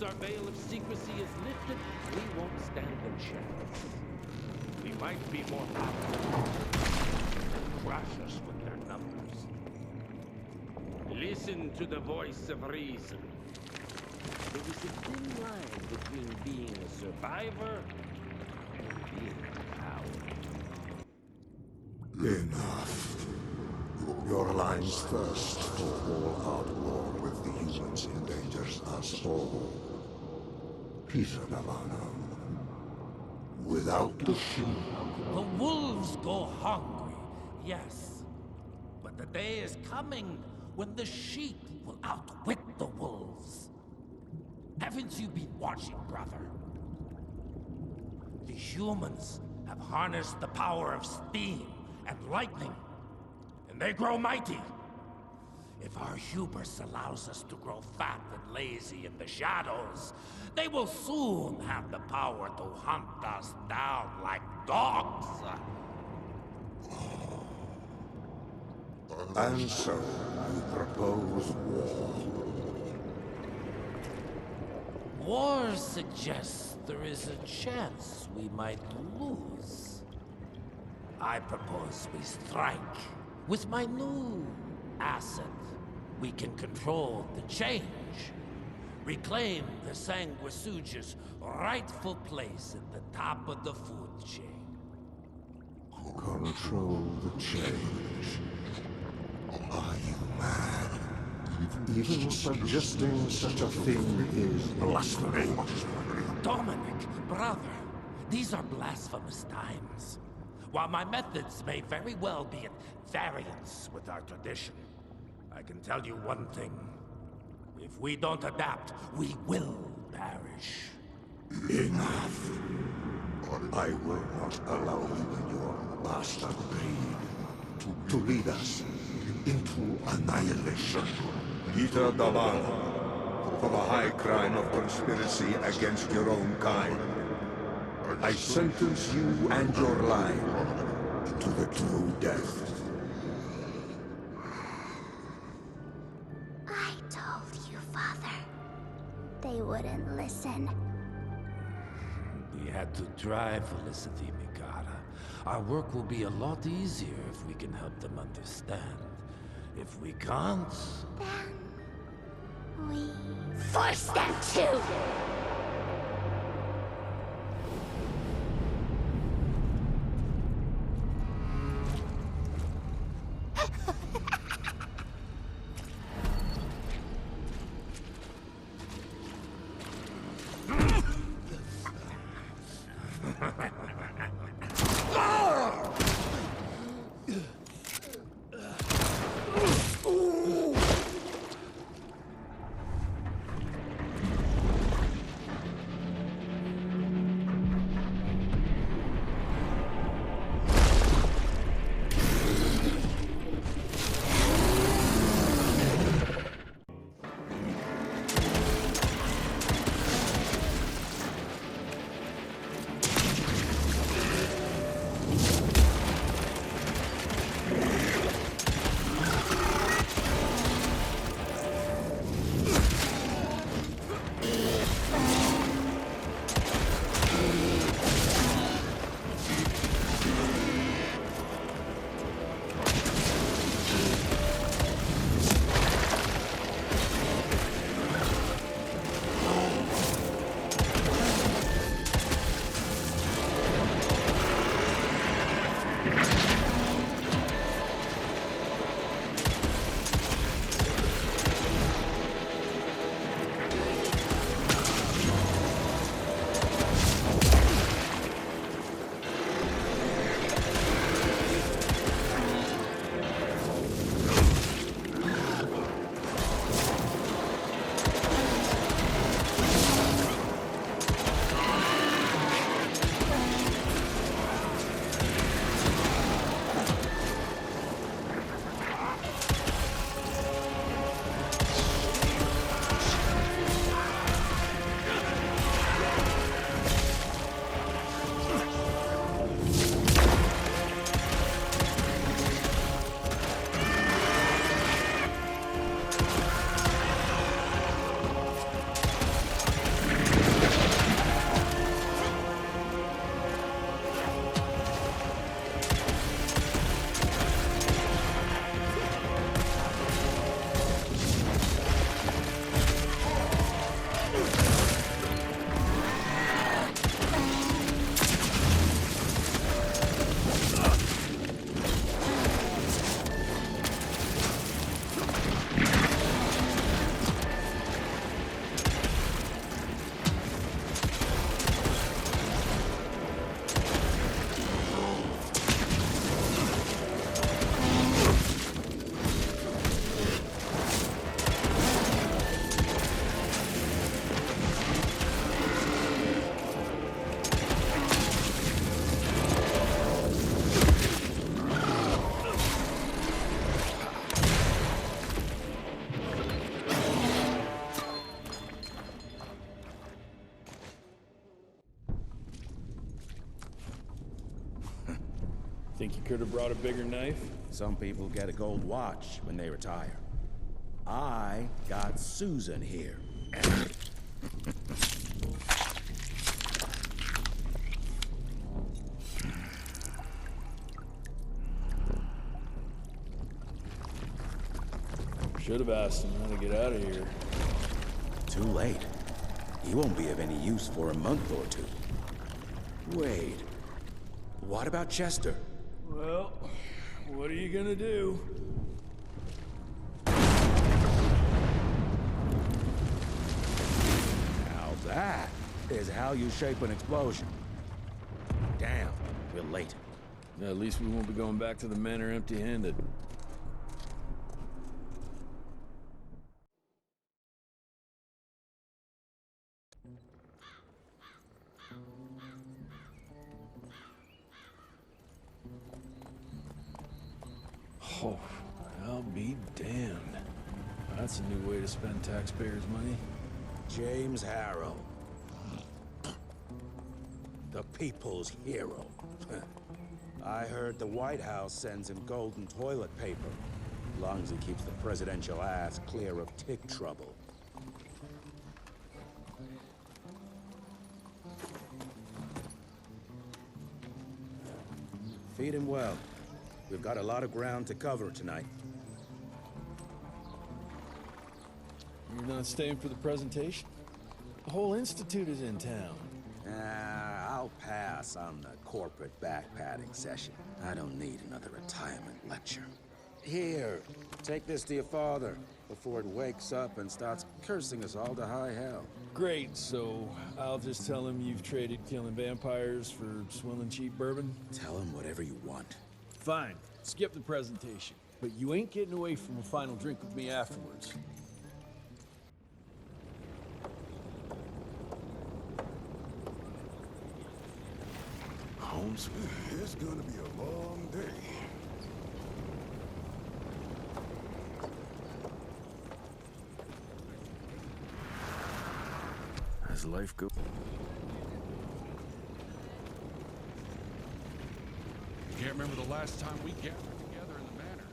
Once our veil of secrecy is lifted, we won't stand a chance. We might be more powerful and crush us with their numbers. Listen to the voice of reason. There is a thin line between being a survivor and being a coward. Enough. Your line's thirst for all-out war with the humans endangers us all. Peter Navana. Without the sheep. The wolves go hungry, yes. But the day is coming when the sheep will outwit the wolves. Haven't you been watching, brother? The humans have harnessed the power of steam and lightning, and they grow mighty. If our hubris allows us to grow fat and lazy in the shadows, they will soon have the power to hunt us down like dogs. And so, you propose war. War suggests there is a chance we might lose. I propose we strike. With my new asset, we can control the change. Reclaim the Sanguisuja's rightful place at the top of the food chain. Control the change. Are you mad? Even suggesting such a thing is blasphemy. Dominic, brother, these are blasphemous times. While my methods may very well be at variance with our tradition, I can tell you one thing. If we don't adapt, we will perish. Enough. I will not allow you and your bastard breed to lead us into annihilation. Peter Davana, for the high crime of conspiracy against your own kind, I sentence you and your line to the true death. I told you, Father. They wouldn't listen. We had to try, Felicity Mikata. Our work will be a lot easier if we can help them understand. If we can't... Then... we... force them to! Think you could have brought a bigger knife? Some people get a gold watch when they retire. I got Susan here. Should have asked him how to get out of here. Too late. He won't be of any use for a month or two. Wait. What about Chester? Well, what are you gonna do? Now that is how you shape an explosion. Damn, we're late. At least we won't be going back to the manor empty-handed. Oh, I'll be damned. That's a new way to spend taxpayers' money. James Harrow. The people's hero. I heard the White House sends him golden toilet paper. As long as he keeps the presidential ass clear of tick trouble. Feed him well. We've got a lot of ground to cover tonight. You're not staying for the presentation? The whole institute is in town. I'll pass on the corporate backpatting session. I don't need another retirement lecture. Here, take this to your father before it wakes up and starts cursing us all to high hell. Great, so I'll just tell him you've traded killing vampires for swilling cheap bourbon? Tell him whatever you want. Fine, skip the presentation. But you ain't getting away from a final drink with me afterwards. Holmes, it's gonna be a long day. As life goes. Can't remember the last time we gathered together in the manor.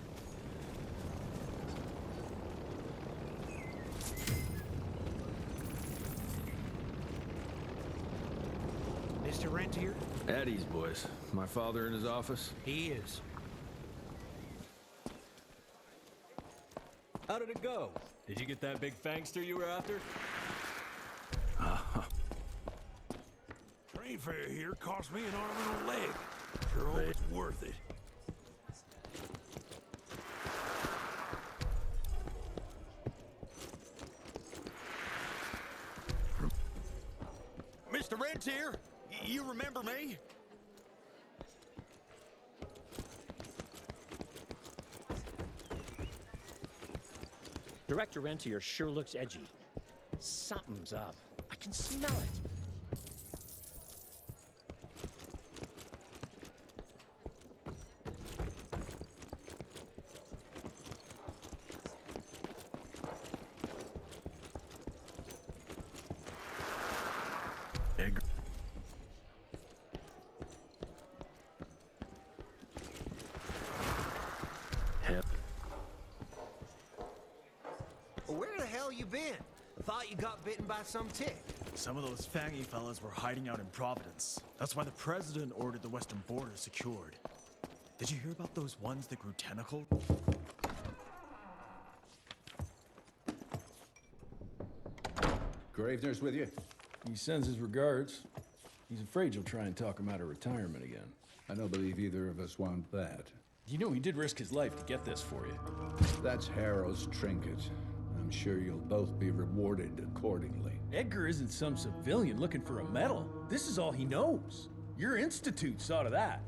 Mr. Rentier? Eddie's boys. My father in his office. He is. How did it go? Did you get that big fangster you were after? Train fare here cost me an arm and a leg. Sure hope it's worth it. Mr. Rentier? You remember me? Director Rentier sure looks edgy. Something's up. I can smell it. Where the hell you been? Thought you got bitten by some tick. Some of those fangy fellas were hiding out in Providence. That's why the president ordered the western border secured. Did you hear about those ones that grew tentacles? Gravener's with you? He sends his regards. He's afraid you'll try and talk him out of retirement again. I don't believe either of us want that. You know he did risk his life to get this for you. That's Harrow's trinket. I'm sure you'll both be rewarded accordingly. Edgar isn't some civilian looking for a medal. This is all he knows. Your institute saw to that.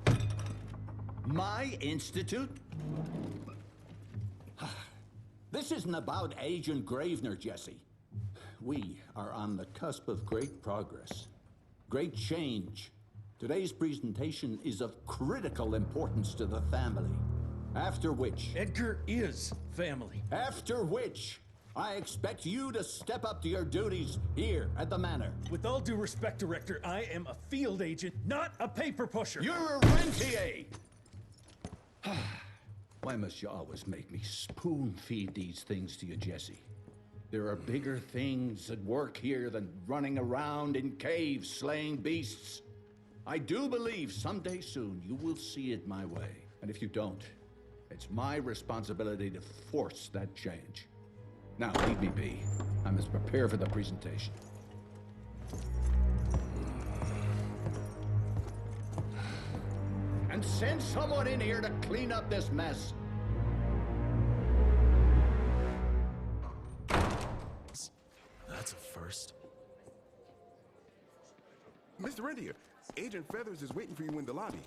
My institute? This isn't about Agent Gravener, Jesse. We are on the cusp of great progress, great change. Today's presentation is of critical importance to the family. After which... Edgar is family. After which, I expect you to step up to your duties here at the manor. With all due respect, Director, I am a field agent, not a paper pusher. You're a rentier! Why must you always make me spoon-feed these things to you, Jesse? There are bigger things at work here than running around in caves slaying beasts. I do believe someday soon you will see it my way. And if you don't, it's my responsibility to force that change. Now, leave me be. I must prepare for the presentation. And send someone in here to clean up this mess. That's a first. Mr. Rentier, Agent Feathers is waiting for you in the lobby.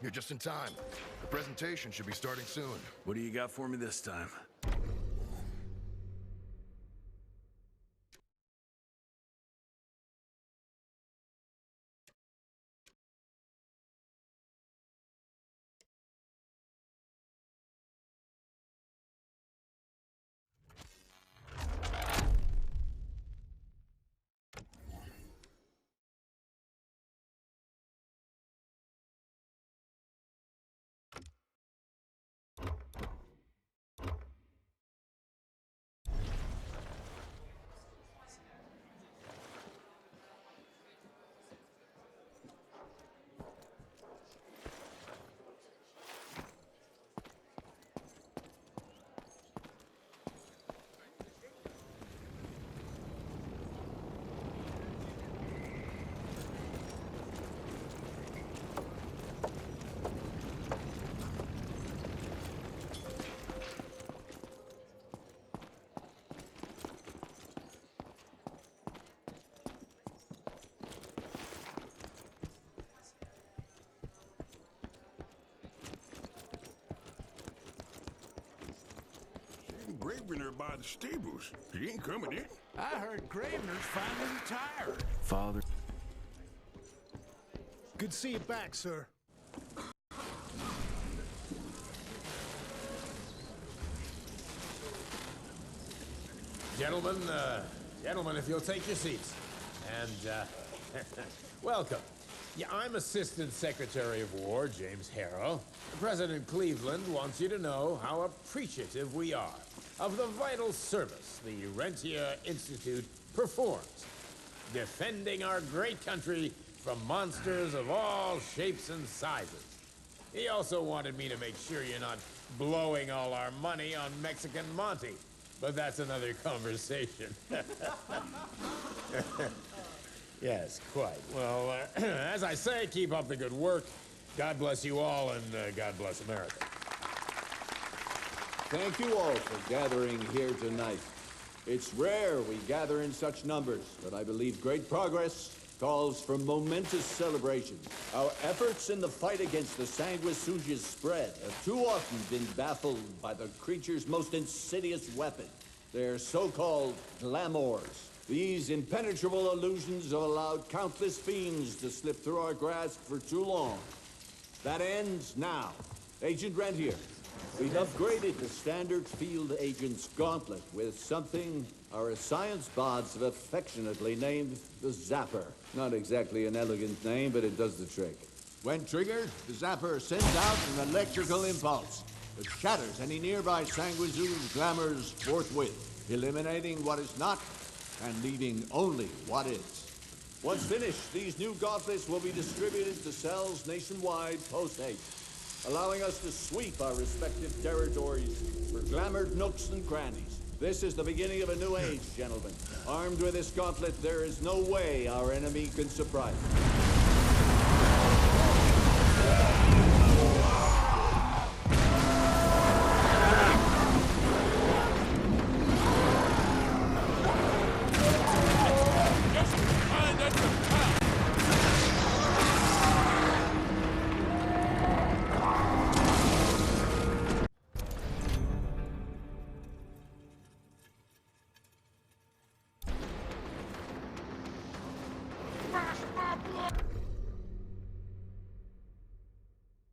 You're just in time. The presentation should be starting soon. What do you got for me this time? Gravener by the stables. He ain't coming in. I heard Gravener's finally retired. Father. Good to see you back, sir. Gentlemen, if you'll take your seats. And, welcome. Yeah, I'm Assistant Secretary of War, James Harrow. President Cleveland wants you to know how appreciative we are of the vital service the Rentier Institute performs, defending our great country from monsters of all shapes and sizes. He also wanted me to make sure you're not blowing all our money on Mexican Monty, but that's another conversation. Yes, quite. Well, as I say, keep up the good work. God bless you all, and God bless America. Thank you all for gathering here tonight. It's rare we gather in such numbers, but I believe great progress calls for momentous celebration. Our efforts in the fight against the sanguisuga's spread have too often been baffled by the creature's most insidious weapon, their so-called glamours. These impenetrable illusions have allowed countless fiends to slip through our grasp for too long. That ends now. Agent Rentier, we've upgraded the standard field agent's gauntlet with something our science bots have affectionately named the Zapper. Not exactly an elegant name, but it does the trick. When triggered, the Zapper sends out an electrical impulse that shatters any nearby sanguisuga's glamours forthwith, eliminating what is not and leaving only what is. Once finished, these new gauntlets will be distributed to cells nationwide post-haste, allowing us to sweep our respective territories for glamored nooks and crannies. This is the beginning of a new age, gentlemen. Armed with this gauntlet, there is no way our enemy can surprise us.